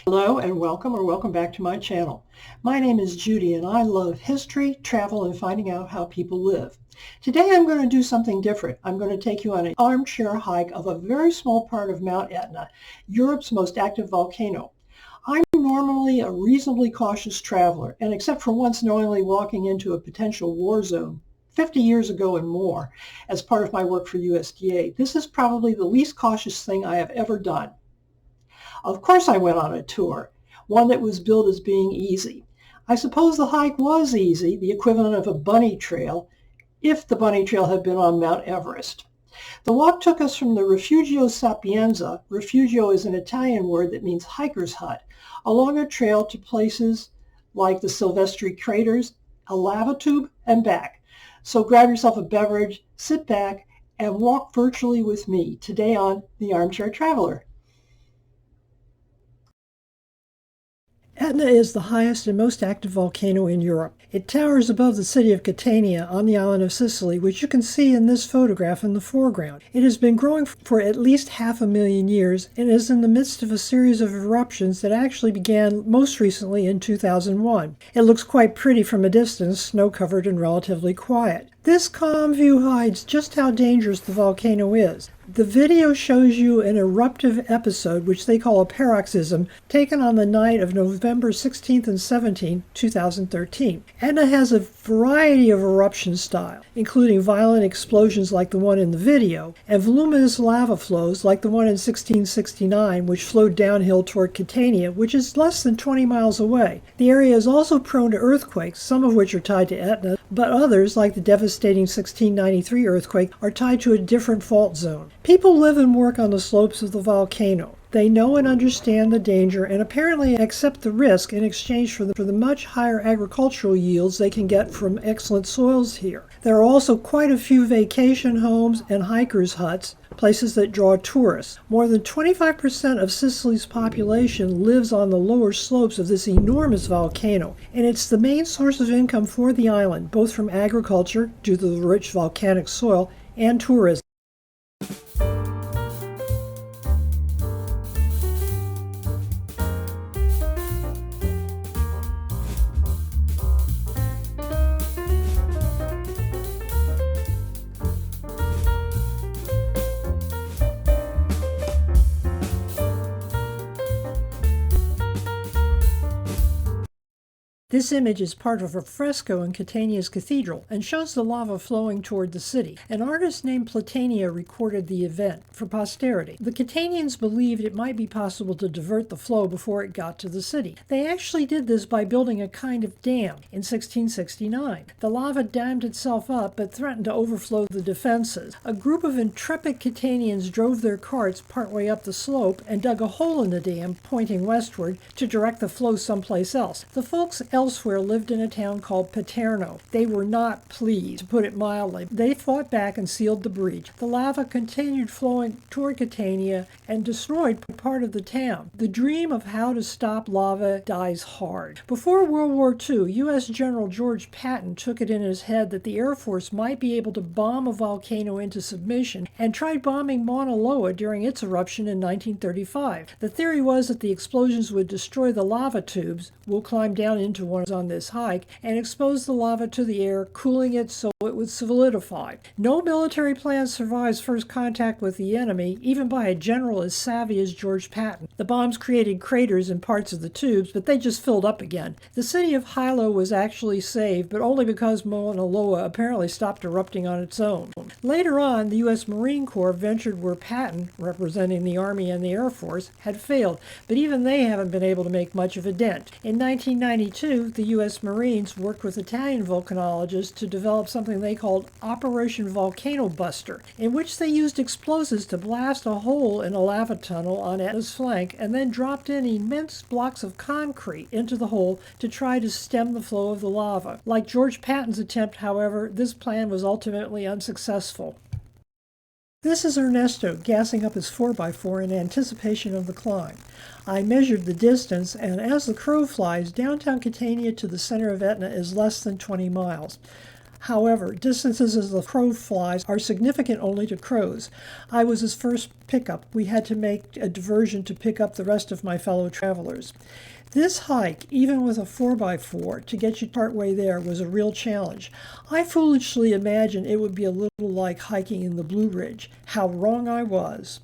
Hello and welcome back to my channel. My name is Judy and I love history, travel, and finding out how people live. Today I'm going to do something different. I'm going to take you on an armchair hike of a very small part of Mount Etna, Europe's most active volcano. I'm normally a reasonably cautious traveler, and except for once knowingly walking into a potential war zone 50 years ago and more as part of my work for USDA, this is probably the least cautious thing I have ever done. Of course I went on a tour, one that was billed as being easy. I suppose the hike was easy, the equivalent of a bunny trail, if the bunny trail had been on Mount Everest. The walk took us from the Rifugio Sapienza, Rifugio is an Italian word that means hiker's hut, along a trail to places like the Silvestri Craters, a lava tube, and back. So grab yourself a beverage, sit back, and walk virtually with me today on the Armchair Traveler. Etna is the highest and most active volcano in Europe. It towers above the city of Catania on the island of Sicily, which you can see in this photograph in the foreground. It has been growing for at least 500,000 years and is in the midst of a series of eruptions that actually began most recently in 2001. It looks quite pretty from a distance, snow-covered and relatively quiet. This calm view hides just how dangerous the volcano is. The video shows you an eruptive episode, which they call a paroxysm, taken on the night of November 16th and 17th, 2013. Etna has a variety of eruption styles, including violent explosions like the one in the video, and voluminous lava flows like the one in 1669, which flowed downhill toward Catania, which is less than 20 miles away. The area is also prone to earthquakes, some of which are tied to Etna, but others, like the devastating 1693 earthquake, are tied to a different fault zone. People live and work on the slopes of the volcano. They know and understand the danger and apparently accept the risk in exchange for the much higher agricultural yields they can get from excellent soils here. There are also quite a few vacation homes and hikers' huts, places that draw tourists. More than 25% of Sicily's population lives on the lower slopes of this enormous volcano, and it's the main source of income for the island, both from agriculture, due to the rich volcanic soil, and tourism. This image is part of a fresco in Catania's cathedral and shows the lava flowing toward the city. An artist named Platania recorded the event for posterity. The Catanians believed it might be possible to divert the flow before it got to the city. They actually did this by building a kind of dam in 1669. The lava dammed itself up but threatened to overflow the defenses. A group of intrepid Catanians drove their carts partway up the slope and dug a hole in the dam pointing westward to direct the flow someplace else. The folks elsewhere lived in a town called Paterno. They were not pleased, to put it mildly. They fought back and sealed the breach. The lava continued flowing toward Catania and destroyed part of the town. The dream of how to stop lava dies hard. Before World War II, U.S. General George Patton took it in his head that the Air Force might be able to bomb a volcano into submission and tried bombing Mauna Loa during its eruption in 1935. The theory was that the explosions would destroy the lava tubes. We'll climb down into one on this hike and expose the lava to the air, cooling it so it would solidify. No military plan survives first contact with the enemy, even by a general as savvy as George Patton. The bombs created craters in parts of the tubes, but they just filled up again. The city of Hilo was actually saved, but only because Mauna Loa apparently stopped erupting on its own. Later on, the U.S. Marine Corps ventured where Patton, representing the Army and the Air Force, had failed, but even they haven't been able to make much of a dent. In 1992, the U.S. Marines worked with Italian volcanologists to develop something they called Operation Volcano Buster, in which they used explosives to blast a hole in a lava tunnel on Etna's flank and then dropped in immense blocks of concrete into the hole to try to stem the flow of the lava. Like George Patton's attempt, however, this plan was ultimately unsuccessful. This is Ernesto gassing up his 4x4 in anticipation of the climb. I measured the distance, and as the crow flies, downtown Catania to the center of Etna is less than 20 miles. However, distances as the crow flies are significant only to crows. I was his first pickup. We had to make a diversion to pick up the rest of my fellow travelers. This hike, even with a 4x4, to get you partway there was a real challenge. I foolishly imagined it would be a little like hiking in the Blue Ridge. How wrong I was.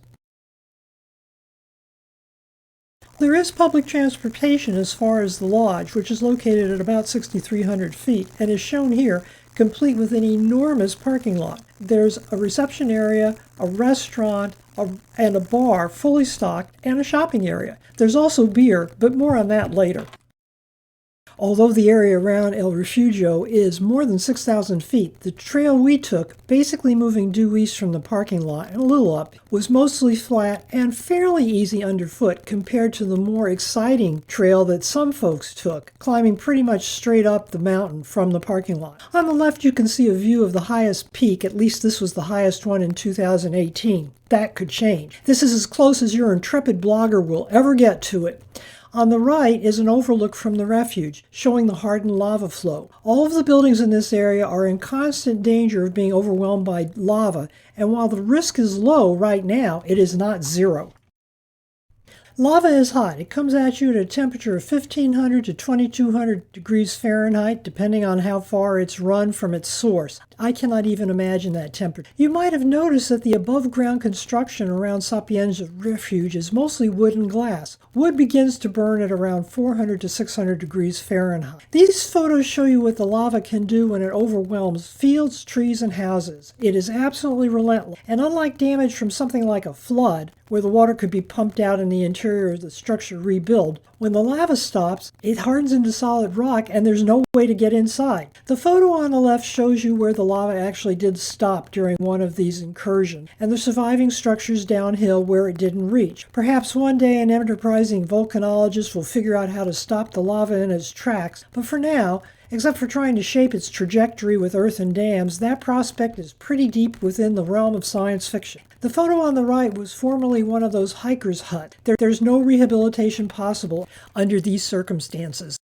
There is public transportation as far as the lodge, which is located at about 6,300 feet, and is shown here, complete with an enormous parking lot. There's a reception area, a restaurant, and a bar fully stocked, and a shopping area. There's also beer, but more on that later. Although the area around El Rifugio is more than 6,000 feet, the trail we took, basically moving due east from the parking lot and a little up, was mostly flat and fairly easy underfoot compared to the more exciting trail that some folks took, climbing pretty much straight up the mountain from the parking lot. On the left you can see a view of the highest peak, at least this was the highest one in 2018. That could change. This is as close as your intrepid blogger will ever get to it. On the right is an overlook from the refuge, showing the hardened lava flow. All of the buildings in this area are in constant danger of being overwhelmed by lava, and while the risk is low right now, it is not zero. Lava is hot. It comes at you at a temperature of 1,500 to 2,200 degrees Fahrenheit, depending on how far it's run from its source. I cannot even imagine that temperature. You might have noticed that the above-ground construction around Sapienza Refuge is mostly wood and glass. Wood begins to burn at around 400 to 600 degrees Fahrenheit. These photos show you what the lava can do when it overwhelms fields, trees, and houses. It is absolutely relentless, and unlike damage from something like a flood, where the water could be pumped out and the interior of the structure rebuild, when the lava stops, it hardens into solid rock and there's no way to get inside. The photo on the left shows you where the lava actually did stop during one of these incursions, and the surviving structures downhill where it didn't reach. Perhaps one day an enterprising volcanologist will figure out how to stop the lava in its tracks, but for now, except for trying to shape its trajectory with earthen dams, that prospect is pretty deep within the realm of science fiction. The photo on the right was formerly one of those hikers' huts. There's no rehabilitation possible under these circumstances.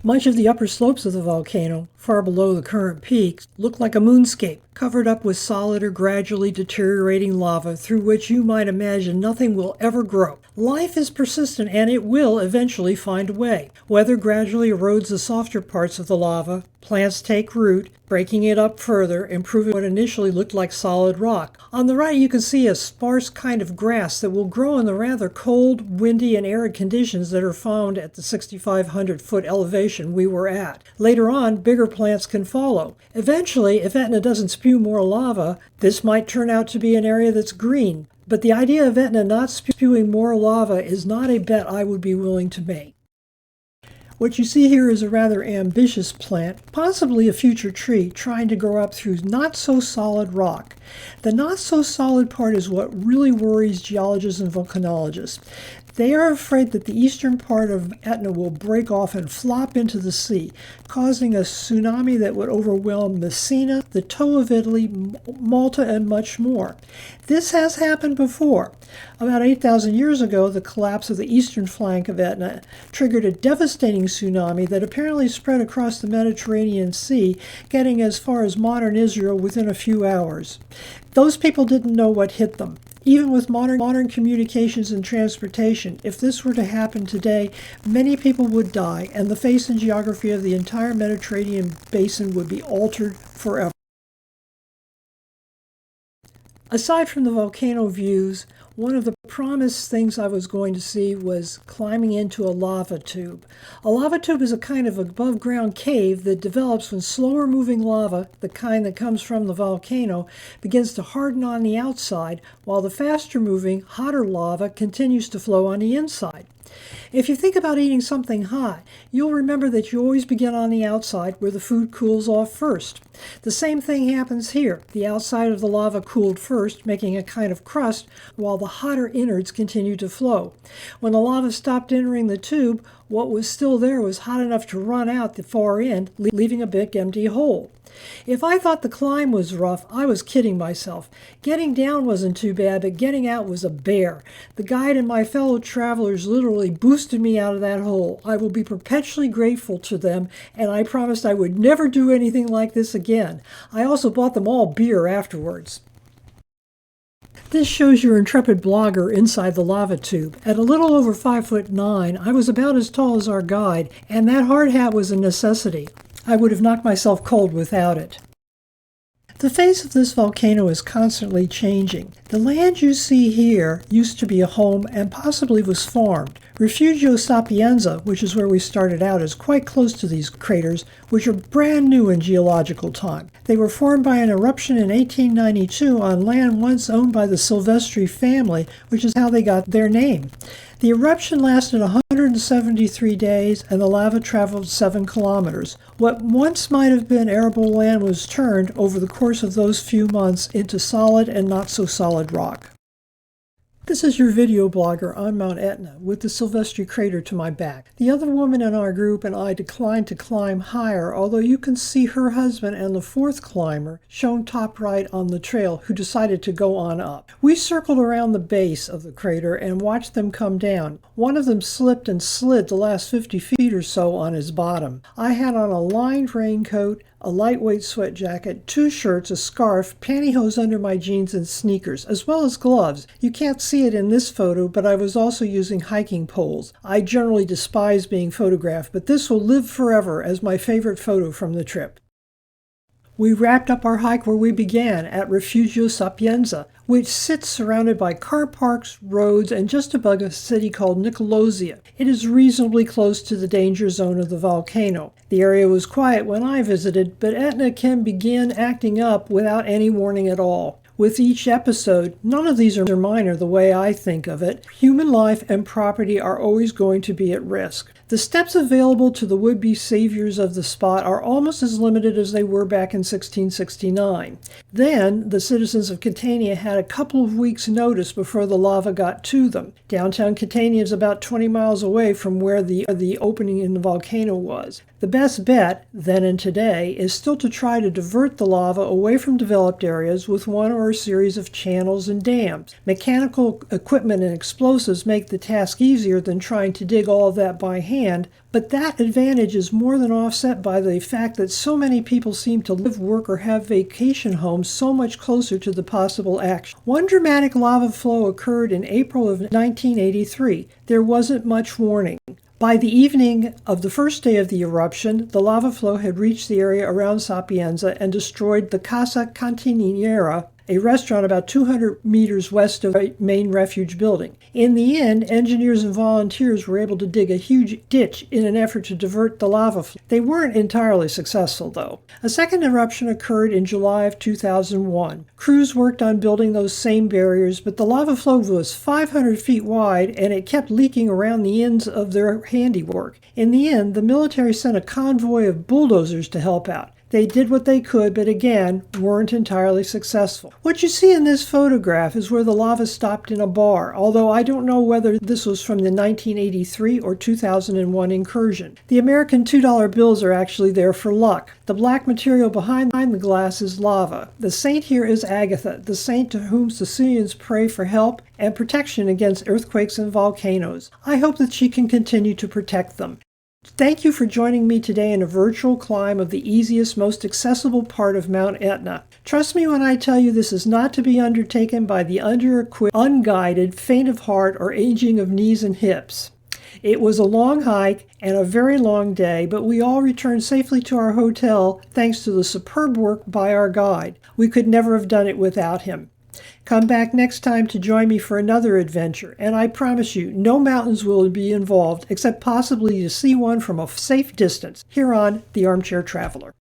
Much of the upper slopes of the volcano, far below the current peaks, look like a moonscape, covered up with solid or gradually deteriorating lava through which you might imagine nothing will ever grow. Life is persistent and it will eventually find a way. Weather gradually erodes the softer parts of the lava, plants take root, breaking it up further, improving what initially looked like solid rock. On the right you can see a sparse kind of grass that will grow in the rather cold, windy, and arid conditions that are found at the 6,500-foot elevation we were at. Later on, bigger plants can follow. Eventually, if Etna doesn't spew more lava, this might turn out to be an area that's green. But the idea of Etna not spewing more lava is not a bet I would be willing to make. What you see here is a rather ambitious plant, possibly a future tree, trying to grow up through not-so-solid rock. The not-so-solid part is what really worries geologists and volcanologists. They are afraid that the eastern part of Etna will break off and flop into the sea, causing a tsunami that would overwhelm Messina, the toe of Italy, Malta, and much more. This has happened before. About 8,000 years ago, the collapse of the eastern flank of Etna triggered a devastating tsunami that apparently spread across the Mediterranean Sea, getting as far as modern Israel within a few hours. Those people didn't know what hit them. Even with modern communications and transportation, if this were to happen today, many people would die, and the face and geography of the entire Mediterranean basin would be altered forever. Aside from the volcano views, one of the promised things I was going to see was climbing into a lava tube. A lava tube is a kind of above-ground cave that develops when slower-moving lava, the kind that comes from the volcano, begins to harden on the outside, while the faster-moving, hotter lava continues to flow on the inside. If you think about eating something hot, you'll remember that you always begin on the outside where the food cools off first. The same thing happens here. The outside of the lava cooled first, making a kind of crust, while the hotter innards continue to flow. When the lava stopped entering the tube, what was still there was hot enough to run out the far end, leaving a big empty hole. If I thought the climb was rough, I was kidding myself. Getting down wasn't too bad, but getting out was a bear. The guide and my fellow travelers literally boosted me out of that hole. I will be perpetually grateful to them, and I promised I would never do anything like this again. I also bought them all beer afterwards. This shows your intrepid blogger inside the lava tube. At a little over 5'9", I was about as tall as our guide, and that hard hat was a necessity. I would have knocked myself cold without it. The face of this volcano is constantly changing. The land you see here used to be a home and possibly was farmed. Rifugio Sapienza, which is where we started out, is quite close to these craters, which are brand new in geological time. They were formed by an eruption in 1892 on land once owned by the Silvestri family, which is how they got their name. The eruption lasted 173 days, and the lava traveled 7 kilometers. What once might have been arable land was turned, over the course of those few months, into solid and not-so-solid rock. This is your video blogger on Mount Etna, with the Silvestri crater to my back. The other woman in our group and I declined to climb higher, although you can see her husband and the 4th climber, shown top right on the trail, who decided to go on up. We circled around the base of the crater and watched them come down. One of them slipped and slid the last 50 feet or so on his bottom. I had on a lined raincoat, a lightweight sweat jacket, 2 shirts, a scarf, pantyhose under my jeans, and sneakers, as well as gloves. You can't see it in this photo, but I was also using hiking poles. I generally despise being photographed, but this will live forever as my favorite photo from the trip. We wrapped up our hike where we began, at Rifugio Sapienza, which sits surrounded by car parks, roads, and just above a city called Nicolosia. It is reasonably close to the danger zone of the volcano. The area was quiet when I visited, but Etna can begin acting up without any warning at all. With each episode, none of these are minor the way I think of it. Human life and property are always going to be at risk. The steps available to the would-be saviors of the spot are almost as limited as they were back in 1669. Then, the citizens of Catania had a couple of weeks' notice before the lava got to them. Downtown Catania is about 20 miles away from where the opening in the volcano was. The best bet, then and today, is still to try to divert the lava away from developed areas with one or a series of channels and dams. Mechanical equipment and explosives make the task easier than trying to dig all of that by hand, but that advantage is more than offset by the fact that so many people seem to live, work, or have vacation homes so much closer to the possible action. One dramatic lava flow occurred in April of 1983. There wasn't much warning. By the evening of the first day of the eruption, the lava flow had reached the area around Sapienza and destroyed the Casa Cantinera, a restaurant about 200 meters west of the main refuge building. In the end, engineers and volunteers were able to dig a huge ditch in an effort to divert the lava flow. They weren't entirely successful, though. A second eruption occurred in July of 2001. Crews worked on building those same barriers, but the lava flow was 500 feet wide, and it kept leaking around the ends of their handiwork. In the end, the military sent a convoy of bulldozers to help out. They did what they could, but again, weren't entirely successful. What you see in this photograph is where the lava stopped in a bar, although I don't know whether this was from the 1983 or 2001 incursion. The American $2 bills are actually there for luck. The black material behind the glass is lava. The saint here is Agatha, the saint to whom Sicilians pray for help and protection against earthquakes and volcanoes. I hope that she can continue to protect them. Thank you for joining me today in a virtual climb of the easiest, most accessible part of Mount Etna. Trust me when I tell you this is not to be undertaken by the under-equipped, unguided, faint of heart, or aging of knees and hips. It was a long hike and a very long day, but we all returned safely to our hotel thanks to the superb work by our guide. We could never have done it without him. Come back next time to join me for another adventure, and I promise you, no mountains will be involved, except possibly to see one from a safe distance, here on The Armchair Traveler.